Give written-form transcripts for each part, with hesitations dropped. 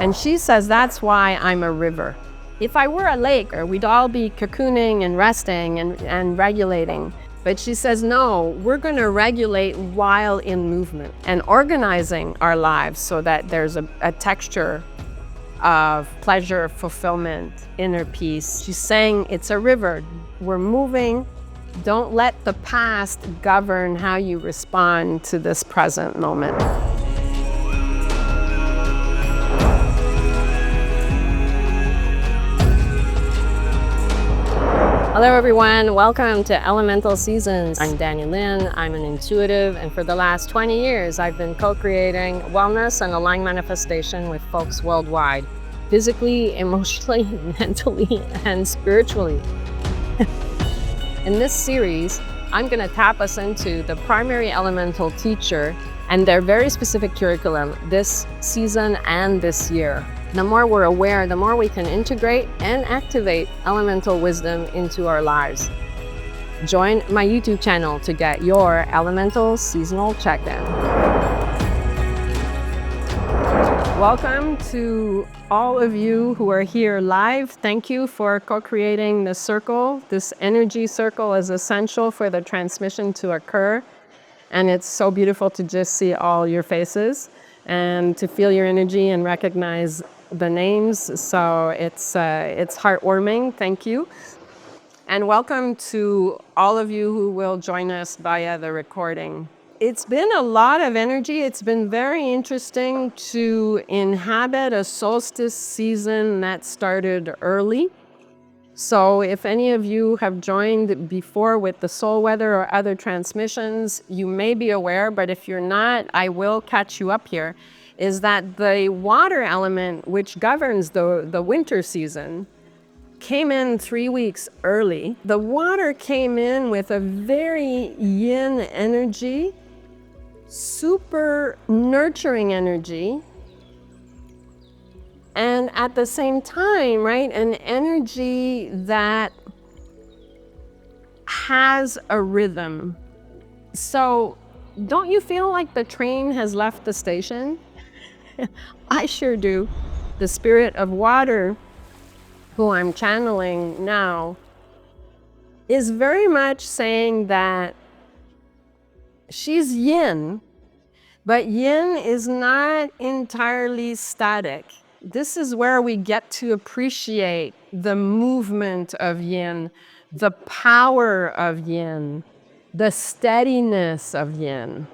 And she says, that's why I'm a river. If I were a lake, we'd all be cocooning and resting and regulating. But she says, no, we're going to regulate while in movement and organizing our lives so that there's a texture of pleasure, fulfillment, inner peace. She's saying it's a river. We're moving. Don't let the past govern how you respond to this present moment. Hello everyone, welcome to Elemental Seasons. I'm Dany Lyne, I'm an intuitive, and for the last 20 years I've been co-creating wellness and aligned manifestation with folks worldwide, physically, emotionally, mentally, and spiritually. In this series, I'm going to tap us into the primary elemental teacher and their very specific curriculum this season and this year. The more we're aware, the more we can integrate and activate elemental wisdom into our lives. Join my YouTube channel to get your elemental seasonal check-in. Welcome to all of you who are here live. Thank you for co-creating the circle. This energy circle is essential for the transmission to occur. And it's so beautiful to just see all your faces and to feel your energy and recognize the names. So it's heartwarming. Thank you. And welcome to all of you who will join us via the recording. It's been a lot of energy. It's been very interesting to inhabit a solstice season that started early. So if any of you have joined before with the soul weather or other transmissions, you may be aware, but if you're not, I will catch you up here, is that the water element, which governs the winter season, came in 3 weeks early. The water came in with a very yin energy, super nurturing energy, and at the same time, right, an energy that has a rhythm. So don't you feel like the train has left the station? I sure do. The spirit of water, who I'm channeling now, is very much saying that she's yin, but yin is not entirely static. This is where we get to appreciate the movement of yin, the power of yin, the steadiness of yin.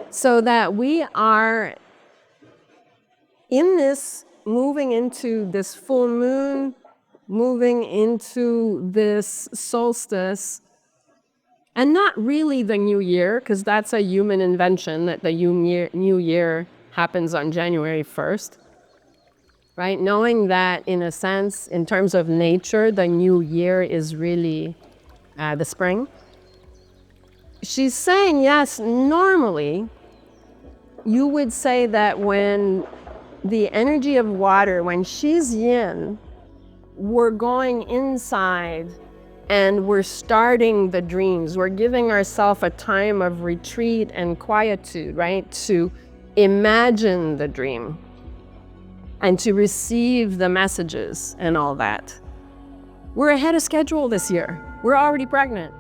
So that we are in this, moving into this full moon, moving into this solstice, and not really the new year, because that's a human invention that the new year happens on January 1st, right? Knowing that, in a sense, in terms of nature, the new year is really the spring. She's saying, yes, normally, you would say that when the energy of water, when she's yin, we're going inside and we're starting the dreams. We're giving ourselves a time of retreat and quietude, right? To imagine the dream and to receive the messages and all that. We're ahead of schedule this year. We're already pregnant.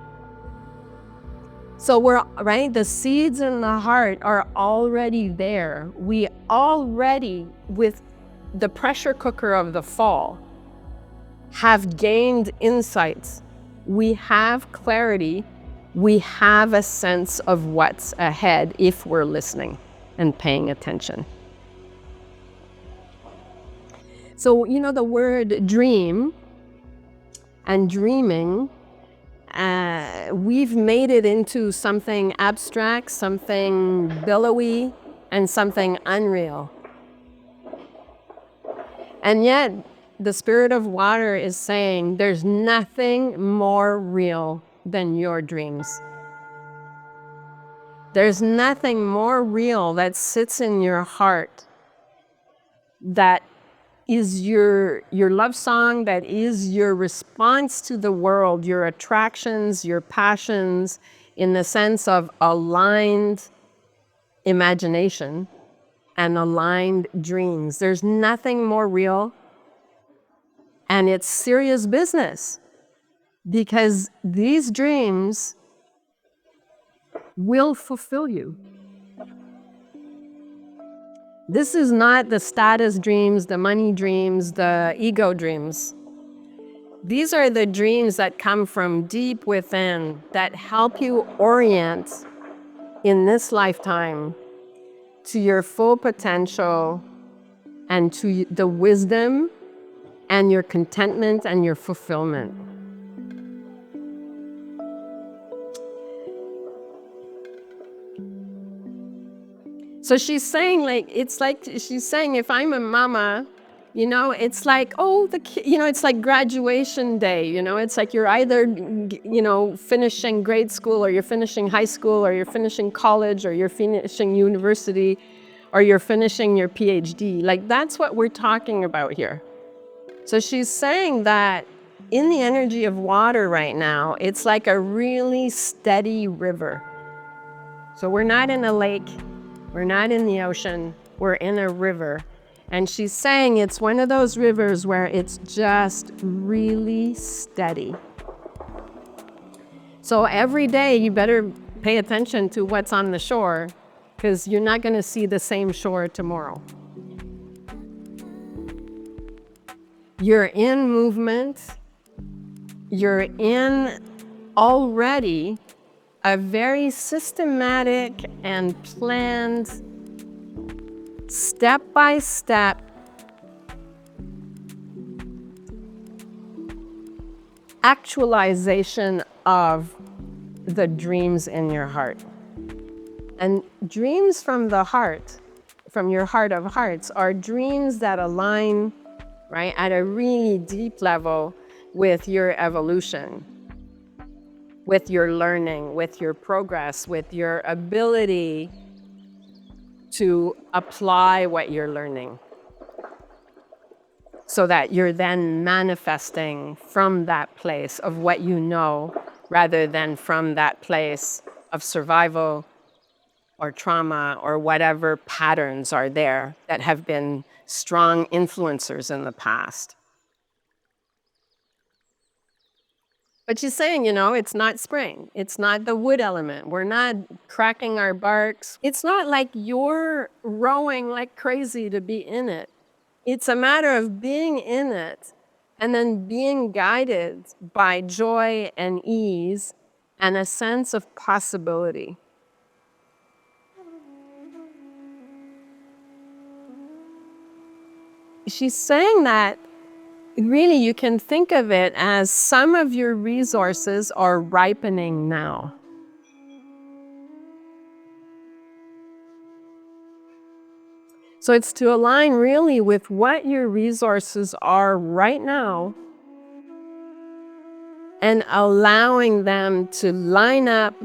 So right, the seeds in the heart are already there. We already, with the pressure cooker of the fall, have gained insights. We have clarity. We have a sense of what's ahead if we're listening and paying attention. So, you know, the word dream and dreaming, we've made it into something abstract, something billowy, and something unreal. And yet, the spirit of water is saying there's nothing more real than your dreams. There's nothing more real that sits in your heart that is your love song, that is your response to the world, your attractions, your passions, in the sense of aligned imagination, and aligned dreams. There's nothing more real, and it's serious business, because these dreams will fulfill you. This is not the status dreams, the money dreams, the ego dreams. These are the dreams that come from deep within, that help you orient in this lifetime to your full potential and to the wisdom and your contentment and your fulfillment. So she's saying, she's saying, if I'm a mama, it's like, oh, it's like graduation day, it's like you're either, finishing grade school, or you're finishing high school, or you're finishing college, or you're finishing university, or you're finishing your PhD. Like, that's what we're talking about here. So she's saying that in the energy of water right now, it's like a really steady river. So we're not in a lake, we're not in the ocean, we're in a river. And she's saying it's one of those rivers where it's just really steady. So every day you better pay attention to what's on the shore, because you're not going to see the same shore tomorrow. You're in movement. You're in already a very systematic and planned, step-by-step actualization of the dreams in your heart. And dreams from the heart, from your heart of hearts, are dreams that align, right, at a really deep level with your evolution, with your learning, with your progress, with your ability to apply what you're learning, so that you're then manifesting from that place of what you know, rather than from that place of survival or trauma or whatever patterns are there that have been strong influencers in the past. But she's saying, it's not spring. It's not the wood element. We're not cracking our barks. It's not like you're rowing like crazy to be in it. It's a matter of being in it and then being guided by joy and ease and a sense of possibility. She's saying that really you can think of it as some of your resources are ripening now. So it's to align really with what your resources are right now and allowing them to line up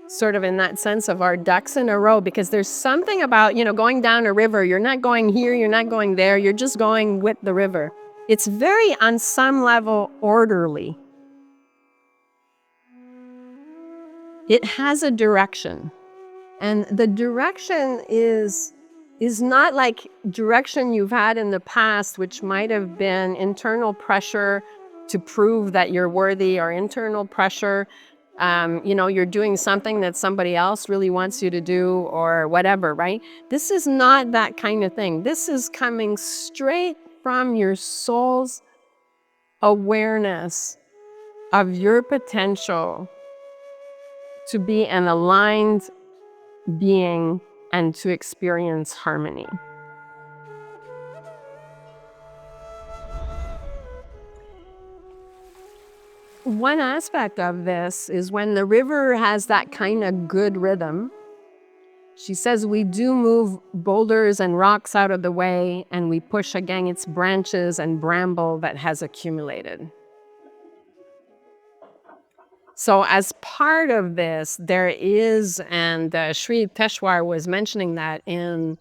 sort of in that sense of our ducks in a row, because there's something about, going down a river. You're not going here, you're not going there, you're just going with the river. It's very, on some level, orderly. It has a direction. And the direction is not like direction you've had in the past, which might have been internal pressure to prove that you're worthy, or internal pressure, you're doing something that somebody else really wants you to do, or whatever, right? This is not that kind of thing. This is coming straight from your soul's awareness of your potential to be an aligned being and to experience harmony. One aspect of this is when the river has that kind of good rhythm. She says we do move boulders and rocks out of the way, and we push against branches and bramble that has accumulated. So as part of this, there is, and Sri Yukteswar was mentioning that in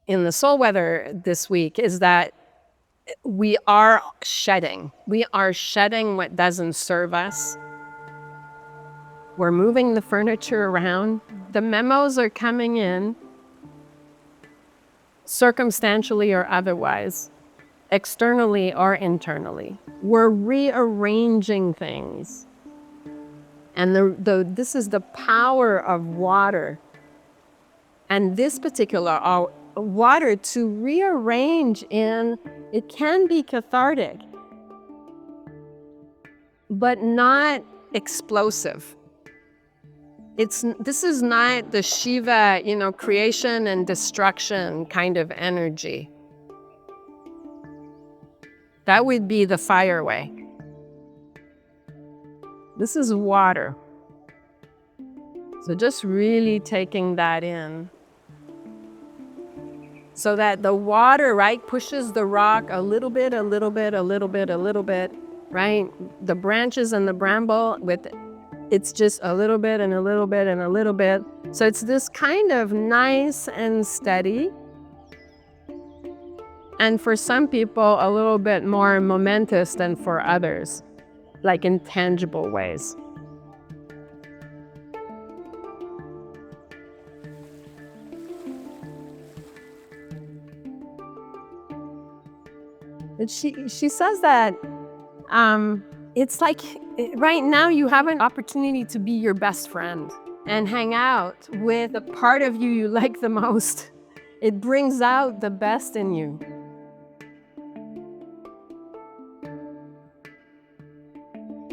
the soul weather this week, is that we are shedding. We are shedding what doesn't serve us. We're moving the furniture around. The memos are coming in. circumstantially or otherwise, externally or internally. We're rearranging things. And this is the power of water. And this particular water to rearrange it can be cathartic, but not explosive. This is not the Shiva, creation and destruction kind of energy. That would be the fire way. This is water. So just really taking that in. So that the water, right, pushes the rock a little bit, a little bit, a little bit, a little bit, right? The branches and the bramble, it's just a little bit and a little bit and a little bit. So it's this kind of nice and steady. And for some people, a little bit more momentous than for others, like in tangible ways. And she says that it's like right now you have an opportunity to be your best friend and hang out with the part of you like the most. It brings out the best in you.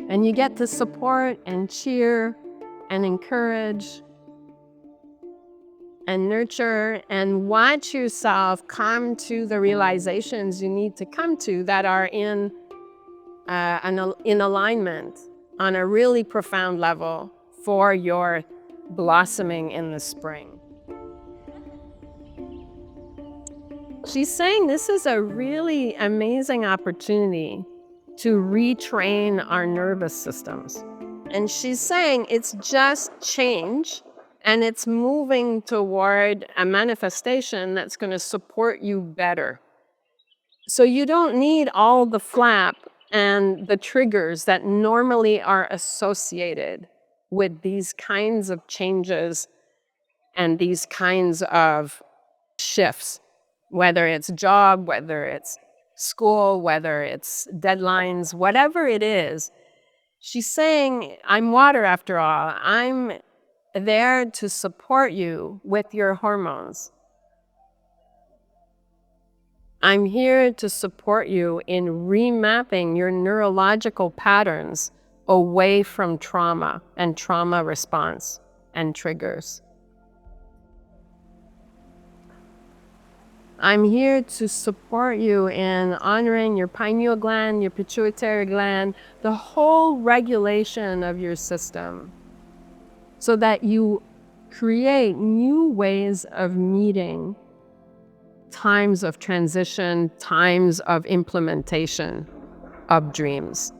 And you get to support and cheer and encourage and nurture and watch yourself come to the realizations you need to come to that are in alignment on a really profound level for your blossoming in the spring. She's saying this is a really amazing opportunity to retrain our nervous systems. And she's saying it's just change, and it's moving toward a manifestation that's going to support you better. So you don't need all the flap and the triggers that normally are associated with these kinds of changes and these kinds of shifts, whether it's job, whether it's school, whether it's deadlines, whatever it is. She's saying, I'm water after all. I'm there to support you with your hormones. I'm here to support you in remapping your neurological patterns away from trauma and trauma response and triggers. I'm here to support you in honoring your pineal gland, your pituitary gland, the whole regulation of your system, so that you create new ways of meeting times of transition, times of implementation of dreams.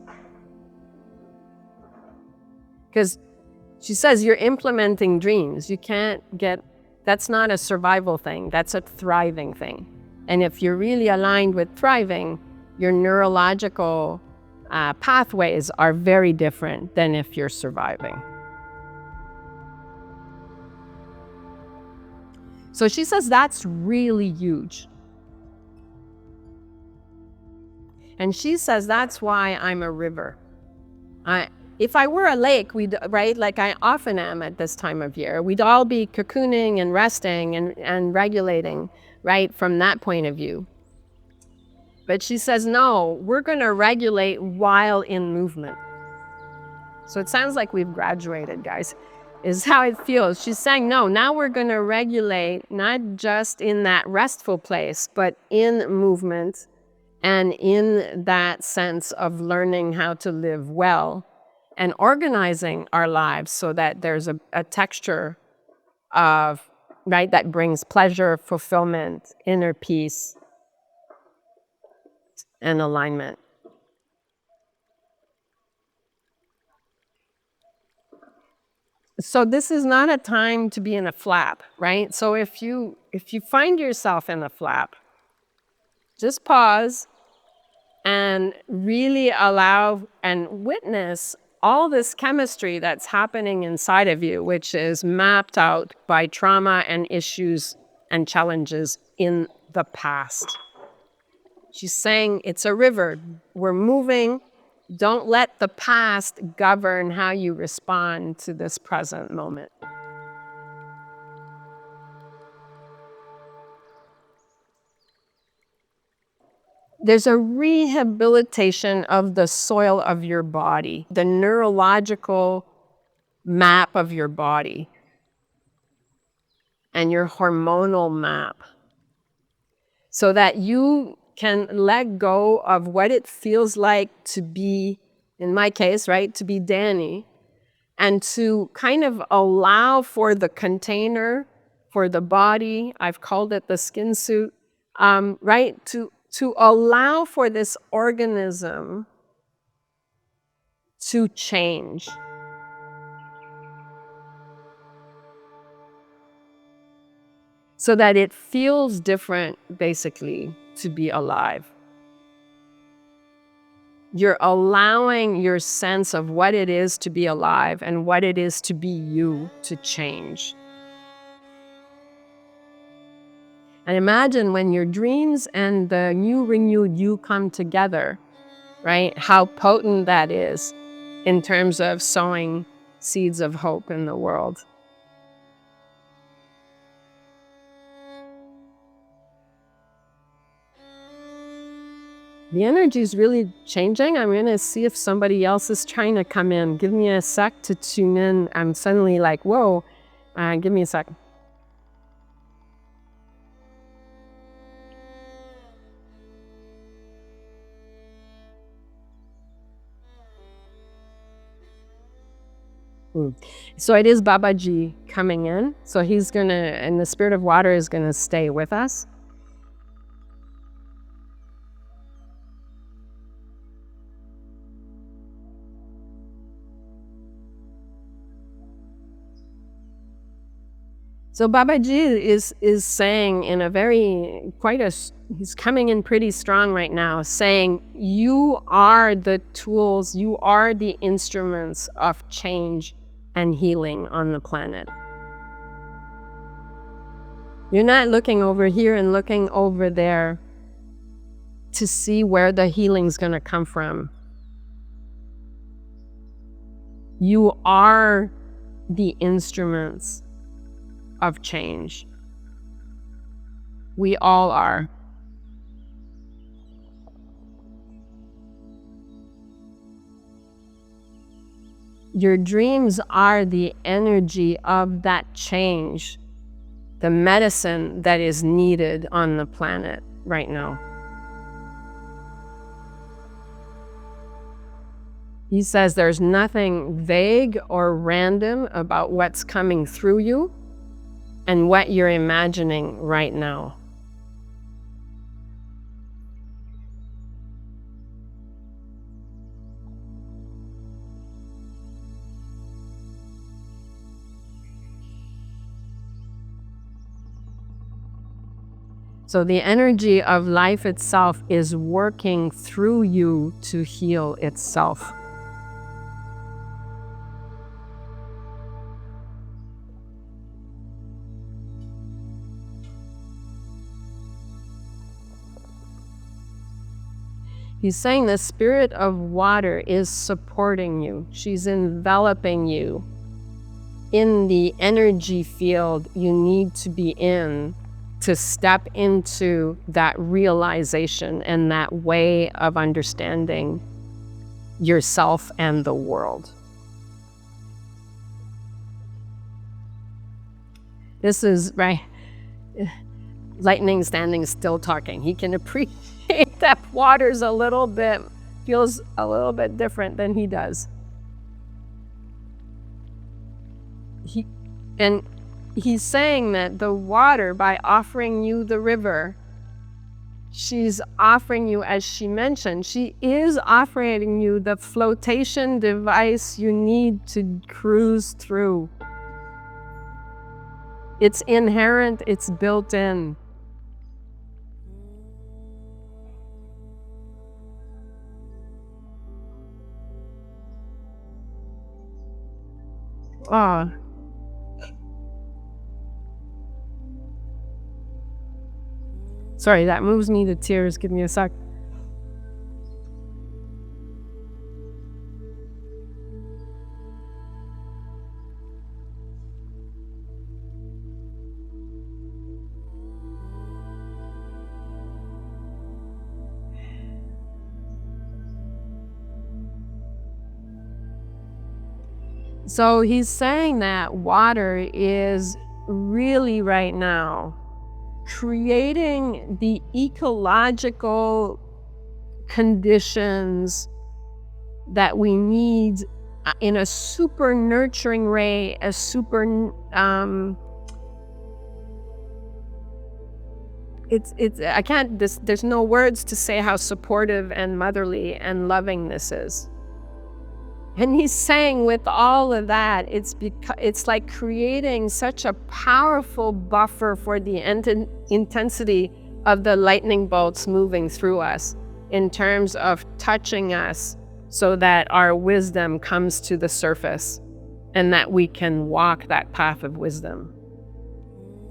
Because she says you're implementing dreams. You can't that's not a survival thing, that's a thriving thing. And if you're really aligned with thriving, your neurological pathways are very different than if you're surviving. So she says that's really huge. And she says that's why I'm a river. If I were a lake, right, like I often am at this time of year, we'd all be cocooning and resting and regulating, right, from that point of view. But she says, no, we're going to regulate while in movement. So it sounds like we've graduated, guys, is how it feels. She's saying, no, now we're going to regulate not just in that restful place, but in movement and in that sense of learning how to live well and organizing our lives so that there's a texture of, right, that brings pleasure, fulfillment, inner peace, and alignment. So this is not a time to be in a flap, right? So if you find yourself in a flap, just pause and really allow and witness all this chemistry that's happening inside of you, which is mapped out by trauma and issues and challenges in the past. She's saying it's a river. We're moving. Don't let the past govern how you respond to this present moment. There's a rehabilitation of the soil of your body, the neurological map of your body, and your hormonal map, so that you can let go of what it feels like to be, in my case, right, to be Dany, and to kind of allow for the container, for the body, I've called it the skin suit, right, to allow for this organism to change. So that it feels different, basically, to be alive. You're allowing your sense of what it is to be alive and what it is to be you to change. And imagine when your dreams and the new renewed you come together, right? How potent that is in terms of sowing seeds of hope in the world. The energy is really changing. I'm going to see if somebody else is trying to come in. Give me a sec to tune in. I'm suddenly like, whoa, give me a sec. So it is Babaji coming in. So he's going to, and the spirit of water is going to stay with us. So Babaji is saying in a very, he's coming in pretty strong right now, saying, you are the tools, you are the instruments of change and healing on the planet. You're not looking over here and looking over there to see where the healing's going to come from. You are the instruments of change. We all are. Your dreams are the energy of that change, the medicine that is needed on the planet right now. He says there's nothing vague or random about what's coming through you and what you're imagining right now. So the energy of life itself is working through you to heal itself. He's saying the spirit of water is supporting you. She's enveloping you in the energy field you need to be in to step into that realization and that way of understanding yourself and the world. This is, right, lightning standing still talking. He can appreciate that water's feels a little bit different than he does. He's saying that the water, by offering you the river, she's offering you, as she mentioned, she is offering you the flotation device you need to cruise through. It's inherent, it's built in. Ah. Sorry, that moves me to tears. Give me a sec. So he's saying that water is really right now creating the ecological conditions that we need in a super nurturing way, a super it's I can't there's no words to say how supportive and motherly and loving this is. And he's saying with all of that, it's like creating such a powerful buffer for the intensity of the lightning bolts moving through us in terms of touching us so that our wisdom comes to the surface and that we can walk that path of wisdom.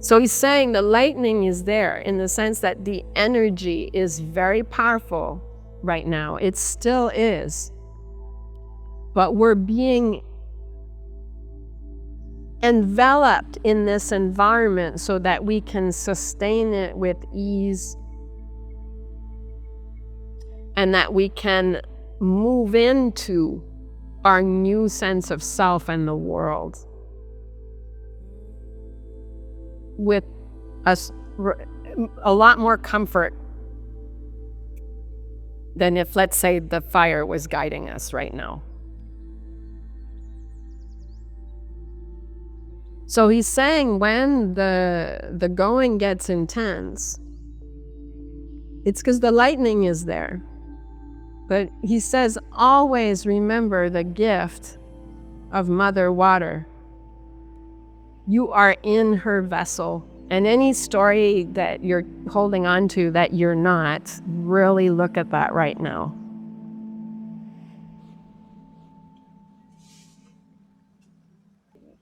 So he's saying the lightning is there in the sense that the energy is very powerful right now. It still is. But we're being enveloped in this environment so that we can sustain it with ease and that we can move into our new sense of self and the world with a lot more comfort than if, let's say, the fire was guiding us right now. So he's saying when the going gets intense, it's because the lightning is there. But he says, always remember the gift of Mother Water. You are in her vessel. And any story that you're holding on to that you're not, really look at that right now.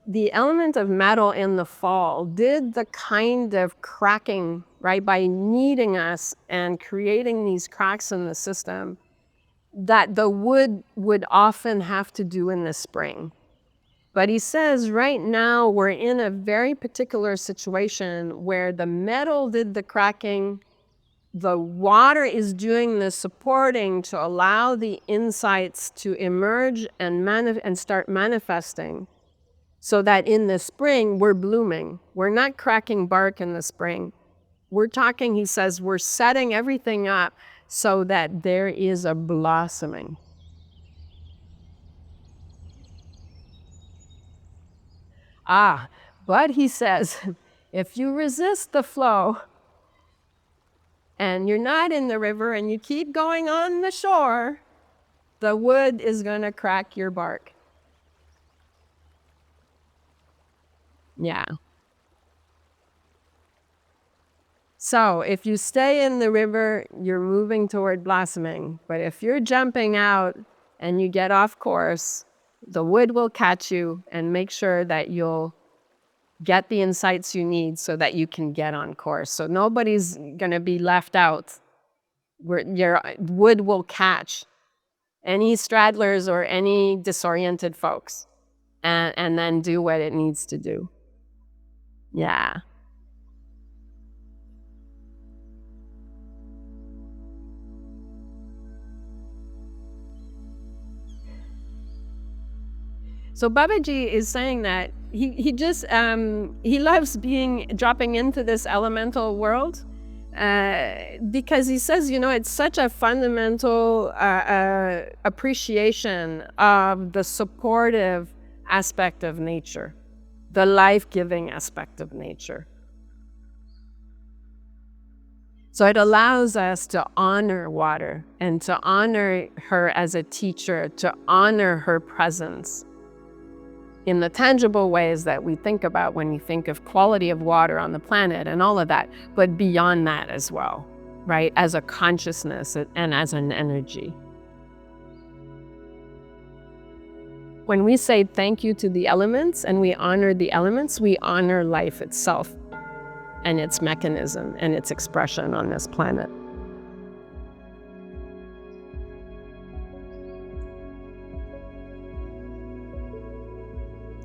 The element of metal in the fall did the kind of cracking, right, by kneading us and creating these cracks in the system that the wood would often have to do in the spring. But he says right now we're in a very particular situation where the metal did the cracking, the water is doing the supporting to allow the insights to emerge and start manifesting. So that in the spring, we're blooming. We're not cracking bark in the spring. We're talking, he says, we're setting everything up so that there is a blossoming. But he says, if you resist the flow and you're not in the river and you keep going on the shore, the wood is going to crack your bark. Yeah. So if you stay in the river, you're moving toward blossoming. But if you're jumping out and you get off course, the wood will catch you and make sure that you'll get the insights you need so that you can get on course. So nobody's going to be left out. Your wood will catch any straddlers or any disoriented folks and then do what it needs to do. Yeah. So Babaji is saying that he just he loves dropping into this elemental world because he says, it's such a fundamental appreciation of the supportive aspect of nature, the life-giving aspect of nature. So it allows us to honor water and to honor her as a teacher, to honor her presence in the tangible ways that we think about when we think of quality of water on the planet and all of that, but beyond that as well, right? As a consciousness and as an energy. When we say thank you to the elements and we honor the elements, we honor life itself. and its mechanism and its expression on this planet.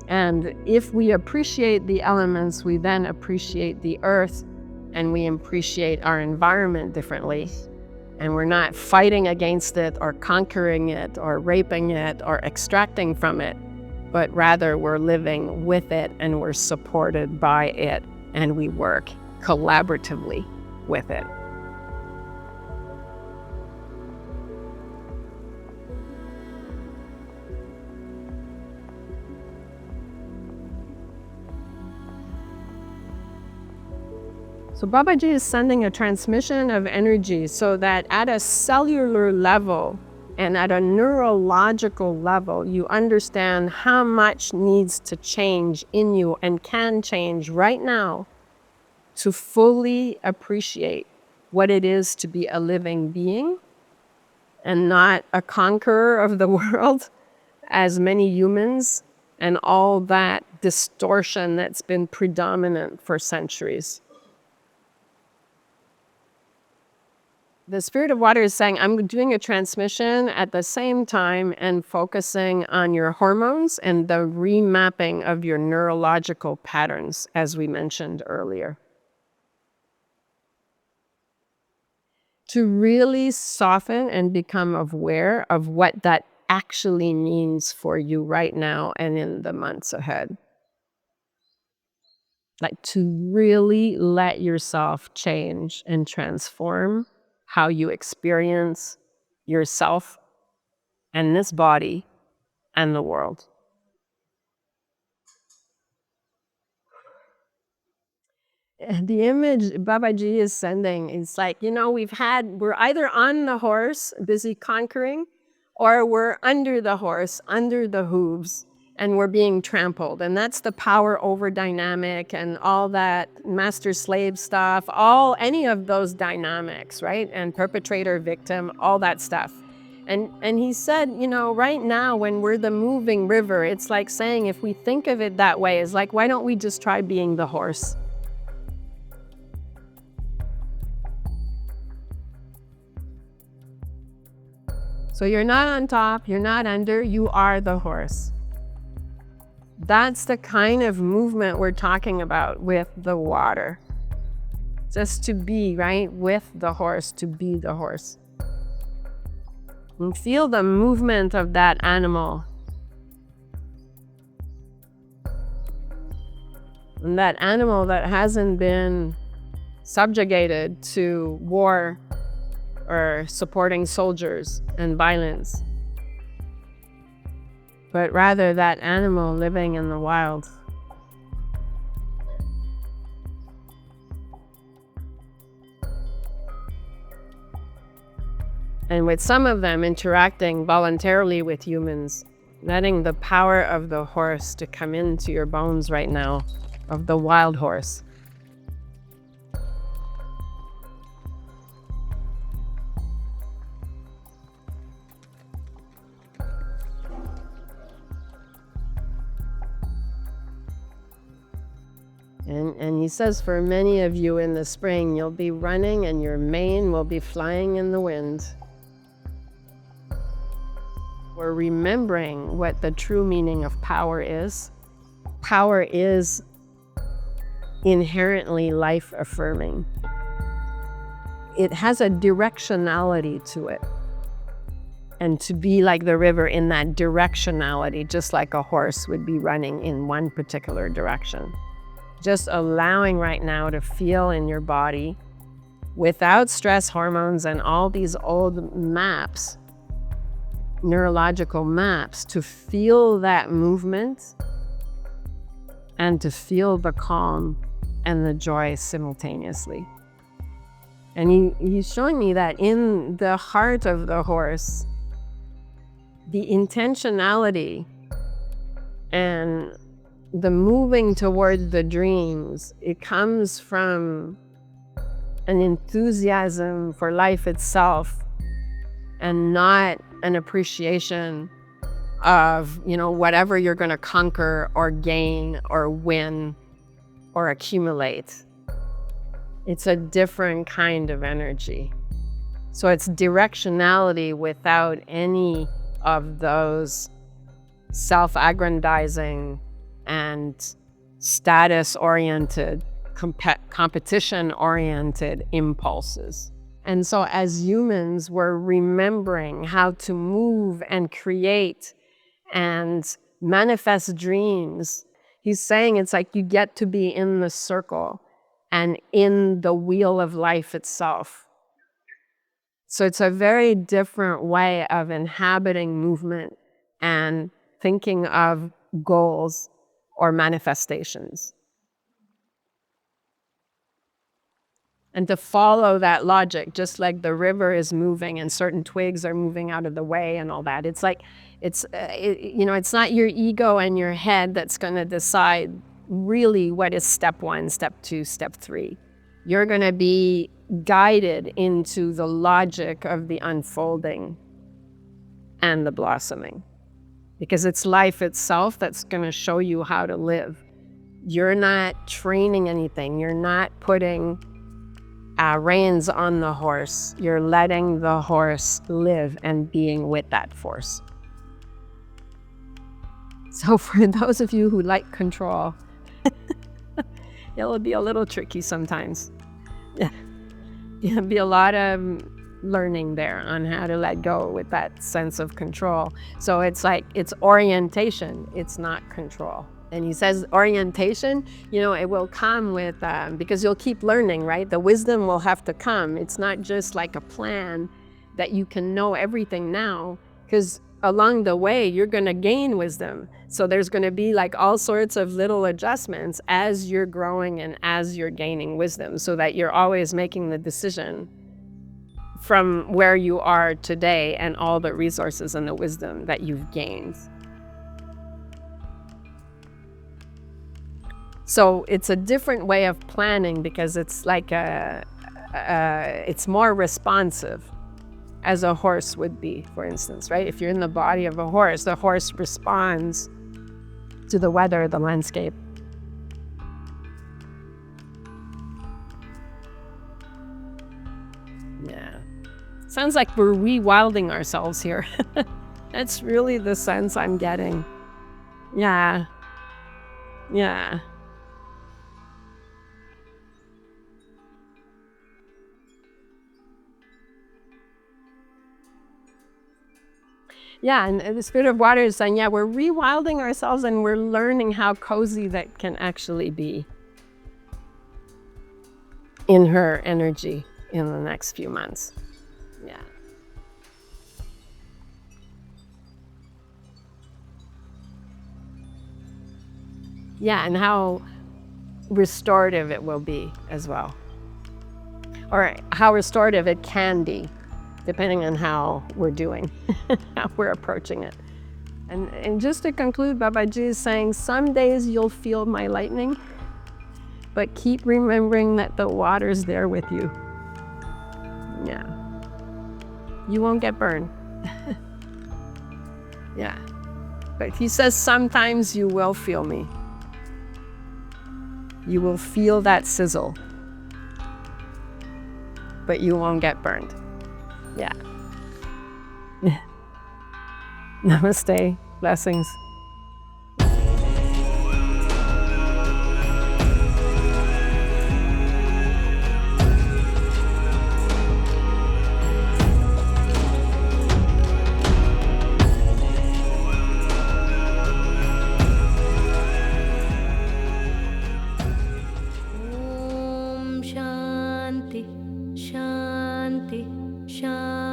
And if we appreciate the elements, we then appreciate the earth, and we appreciate our environment differently. And we're not fighting against it or conquering it or raping it or extracting from it, but rather we're living with it and we're supported by it, and we work collaboratively with it. So Babaji is sending a transmission of energy so that at a cellular level and at a neurological level, you understand how much needs to change in you and can change right now to fully appreciate what it is to be a living being and not a conqueror of the world, as many humans, and all that distortion that's been predominant for centuries. The Spirit of Water is saying, I'm doing a transmission at the same time and focusing on your hormones and the remapping of your neurological patterns, as we mentioned earlier. To really soften and become aware of what that actually means for you right now and in the months ahead. Like to really let yourself change and transform how you experience yourself and this body and the world. The image Babaji is sending is like, we're either on the horse, busy conquering, or we're under the horse, under the hooves, and we're being trampled. And that's the power over dynamic and all that master-slave stuff, any of those dynamics, right? And perpetrator, victim, all that stuff. And he said, right now when we're the moving river, it's like saying, if we think of it that way, it's like, why don't we just try being the horse? So you're not on top, you're not under, you are the horse. That's the kind of movement we're talking about with the water. Just to be, right, with the horse, to be the horse. And feel the movement of that animal. And that animal that hasn't been subjugated to war or supporting soldiers and violence, but rather that animal living in the wild. And with some of them interacting voluntarily with humans, letting the power of the horse to come into your bones right now, of the wild horse. And he says for many of you in the spring, you'll be running and your mane will be flying in the wind. We're remembering what the true meaning of power is. Power is inherently life-affirming. It has a directionality to it. And to be like the river in that directionality, just like a horse would be running in one particular direction. Just allowing right now to feel in your body, without stress hormones and all these old maps, neurological maps, to feel that movement and to feel the calm and the joy simultaneously. And he's showing me that in the heart of the horse, the intentionality and the moving toward the dreams, it comes from an enthusiasm for life itself and not an appreciation of, whatever you're going to conquer or gain or win or accumulate. It's a different kind of energy. So it's directionality without any of those self-aggrandizing and status-oriented, competition-oriented impulses. And so as humans, we're remembering how to move and create and manifest dreams. He's saying it's like you get to be in the circle and in the wheel of life itself. So it's a very different way of inhabiting movement and thinking of goals or manifestations. And to follow that logic, just like the river is moving and certain twigs are moving out of the way and all that. It's like, it's not your ego and your head that's going to decide really what is step 1, step 2, step 3. You're going to be guided into the logic of the unfolding and the blossoming. Because it's life itself that's going to show you how to live. You're not training anything. You're not putting reins on the horse. You're letting the horse live and being with that force. So for those of you who like control, it'll be a little tricky sometimes. Yeah. There'll be a lot of learning there on how to let go with that sense of control. So it's like, it's orientation, it's not control. And he says orientation, it will come with, because you'll keep learning, right? The wisdom will have to come. It's not just like a plan that you can know everything now, because along the way, you're going to gain wisdom. So there's going to be like all sorts of little adjustments as you're growing and as you're gaining wisdom, so that you're always making the decision from where you are today and all the resources and the wisdom that you've gained. So it's a different way of planning, because it's like it's more responsive, as a horse would be, for instance, right? If you're in the body of a horse, the horse responds to the weather, the landscape. Yeah. Sounds like we're rewilding ourselves here. That's really the sense I'm getting. Yeah. Yeah. Yeah, and the Spirit of Water is saying, yeah, we're rewilding ourselves and we're learning how cozy that can actually be in her energy in the next few months. Yeah. Yeah, and how restorative it will be as well. Or how restorative it can be, depending on how we're doing, how we're approaching it. And just to conclude, Babaji is saying, some days you'll feel my lightning, but keep remembering that the water's there with you. Yeah. You won't get burned. Yeah. But he says, sometimes you will feel me. You will feel that sizzle, but you won't get burned. Yeah. Namaste. Blessings. Om Shanti, Shanti, Shanti.